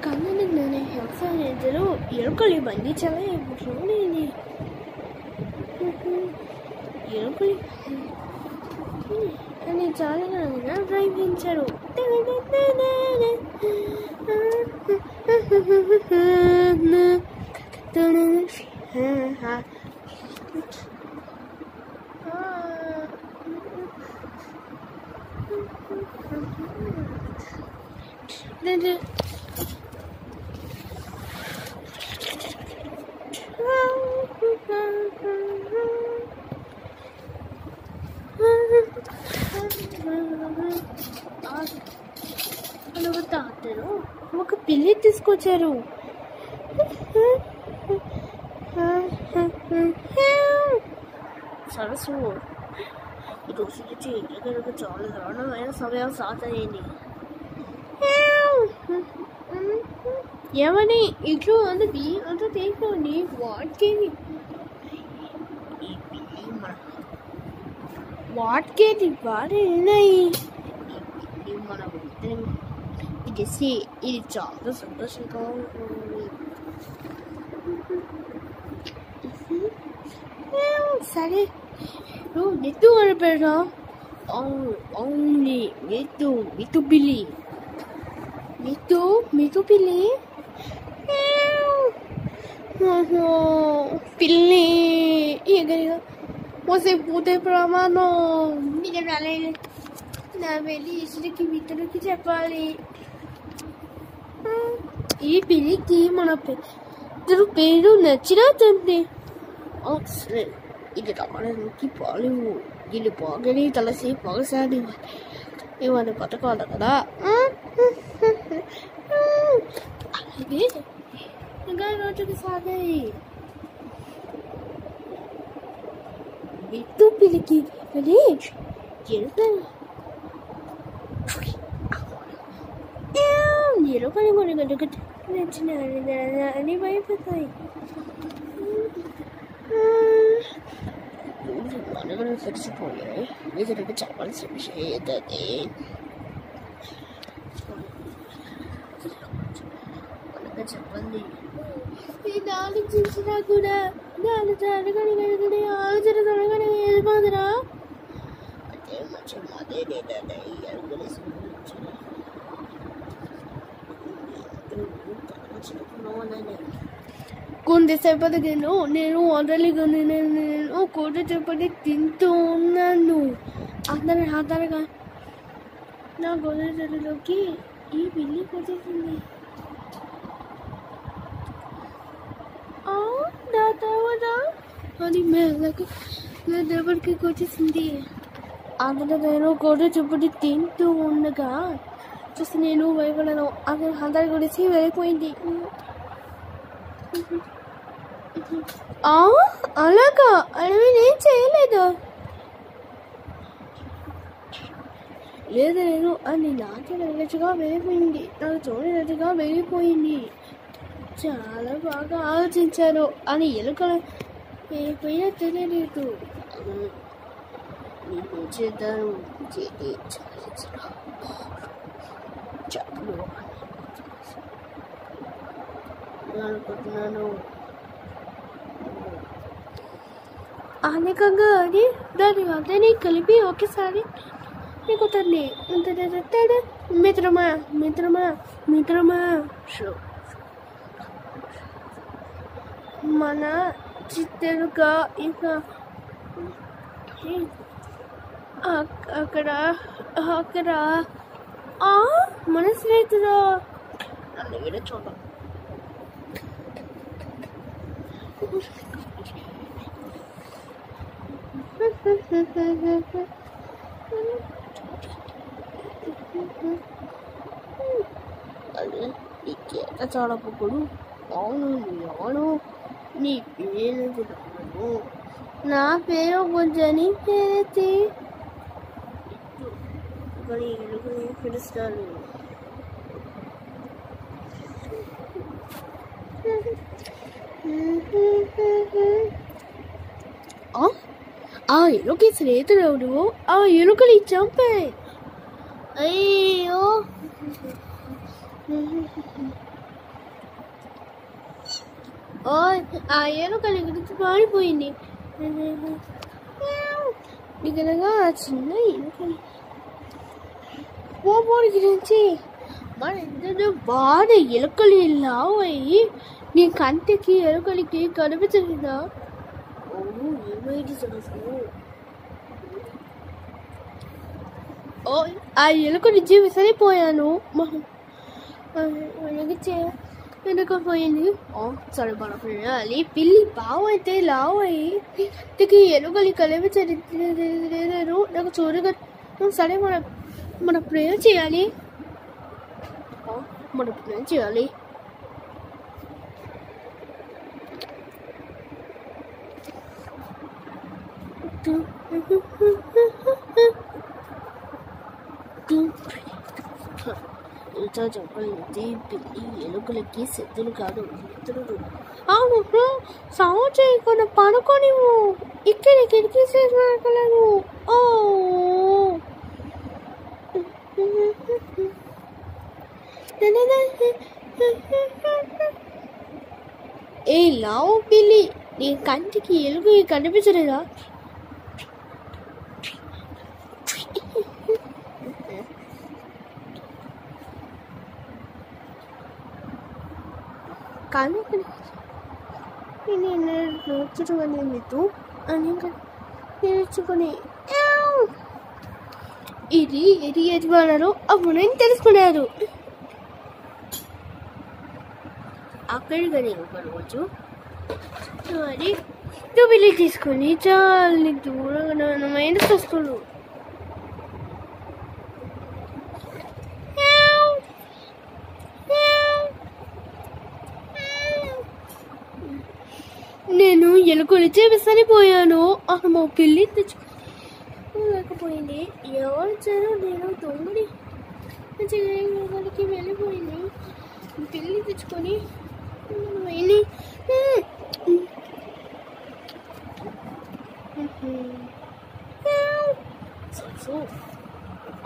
కన్నె వ్యవసాయంలో ఎలుకలు బంధించాలి చూడండి ఎలుకలు అని చాలా ప్రయత్నించారు తాతరు ఒక పిల్లి తీసుకొచ్చారు సరస్సు ఈరోజు నుంచి ఎక్కడికి చాలా దారుణమైన సమయం స్టార్ట్ అయ్యింది ఏమని ఇంట్లో అందది అంత తీసుకోండి వాటికి వాటికి బాగా ఉన్నాయి మనం ఇది ఇది చాలా సంతోషంగా ఉంటుంది సరే నువ్వు నిత్తు అని పెడతా అవును మితు పిల్లి మితు పిల్లి పిల్లి ఎగరిగా వస్తే పోతే ప్రమాదం మీరు రాలేదు నా వెళ్ళి ఇసుడికి మిత్రుడికి చెప్పాలి ఈ పిల్లికి మన ఇద్దరు పేరు నచ్చినా తండ్రి సరే ఇది రావడానికి పాలు వీళ్ళు బాగానే తలసి పగసాని ఇవన్నీ పథకాలు కదా అలాగే ఇంకా రోజుకి సాగాయి మిత్తు పిల్లికి ఎరుకని కొన్ని నచ్చిన అని భయపడతాయి మనకు తెలిసిపోయాయి వీటికి చెప్పాల్సిన విషయం ఏంటంటే మనకు చెప్పండి ఆలోచించినా కూడా ఆలోచన వెళ్ళిపోదురా అంటే మంచి అదే కొంతసేపటికి నేను వదలిగా నేను కోట చెప్పటి తింటూ ఉన్నాను ఆధారగా నా గోదావరిలోకి ఈ పిల్లి వచ్చేసింది నా తర్వాత అది మెల్లగా నా దగ్గరికి వచ్చేసింది అందులో నేను కోట చెప్పటి తింటూ ఉండగా చూసి నేను భయపడను అది అందరి గురించి వెళ్ళిపోయింది అలాగా అడవి నేను చేయలేదు లేదు అని నాకే నచ్చగా వెళ్ళిపోయింది నాకు చూడనట్టుగా వెళ్ళిపోయింది చాలా బాగా ఆలోచించారు అని ఎలుకలు అయిపోయినా తెలియలేదు నేను చేద్దాను చెప్పులు అనుకుంటున్నాను అనేకంగా అని దాని అతని కలిపి ఒకేసారి నీకు తల్లి మిత్రమా మన చిత్తరుగా ఇక అక్కడ మన స్నేహితుడు నన్ను కూడా చూద్దాం అదే నీకేట చూడప్పుడు అవును నీ పేరు చెప్పను నా పేరు కొంచెం పేరెత్తి ఎలుగుని పిలుస్తాను ఆ ఎలుక స్నేహితుడు ఆ ఎలుకని చంపాయి అయ్యో ఓయ్ ఆ ఎలుకల గురించి మారిపోయింది. ఇకనగా చిన్న ఎలుకలు పోపోడి గురించి మన ఇద్దరు బాగా ఎలుకలు లావయ్యి నీ కంటికి ఎలుకలకి కనిపించలేదా? ఏమైంది అసలు? ఓ ఆ ఎలుక నుంచి విసరిపోయాను. వెనకపోయింది. సరిపడాలి పిల్లి బావైతే లావయ్యి ఎలుకలి కనిపించలేదు. నాకు చూడగా సరే మన ప్రేమ చేయాలి. చెప్పండి పిల్లి ఎలుకలకి శత్రులు కాదు, మిత్రుడు. అవును, సాగు చేయకుండా పనుకొని ఇక్కడ కిటికీసేసుకోలేదు. ఓ ఏ లావు పిల్లి, నీ కంటికి ఎలుగు కనిపించలేదా? కానీ నేర్చుకుని మీతో అని నేర్చుకుని ఇది యజమానులు అప్పుడు తెలుసుకున్నారు. అక్కడికి రోజు మరి దుబ్బిలి తీసుకొని చాలా దూరంగా వస్తువులు నేను ఎలుకలిచ్చే విసరిపోయాను. మా పిల్లి తెచ్చుకోలేకపోయింది. ఎవరు వచ్చారో నేను తొమ్మిది వెళ్ళిపోయింది. పిల్లి తెచ్చుకొని వెళ్ళి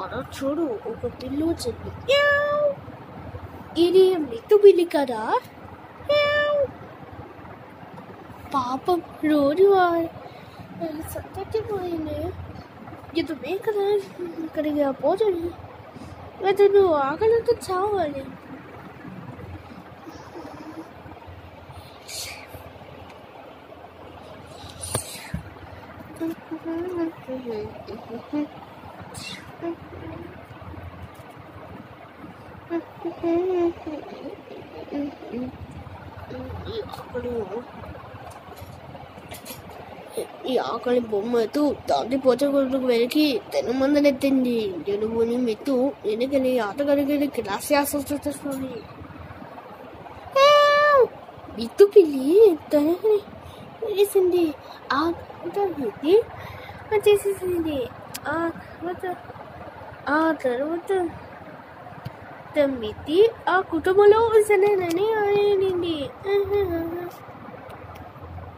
అలా చూడు, ఒక పిల్లి వచ్చింది. ఇది మిత్తు పిల్లి కదా. పాపం రోజు సత్తపోయింది. ఇతనే కదా ఇక్కడికి పోతుంది. అతను ఆకలితో చావాలి. ఈ ఆకలి బొమ్మతో దాన్ని పోచగొట్టుకు వెలికి తెను మందనెత్తింది. తెలుగుని మెత్తు వెనుకని ఆటగాడికి క్లాస్ చేస్తుంది. మిత్తు పిల్లి తనని వేసింది. ఆ చేసేసింది. ఆ తర్వాత తమ్మితి ఆ కుటుంబంలో సరేనని అనింది.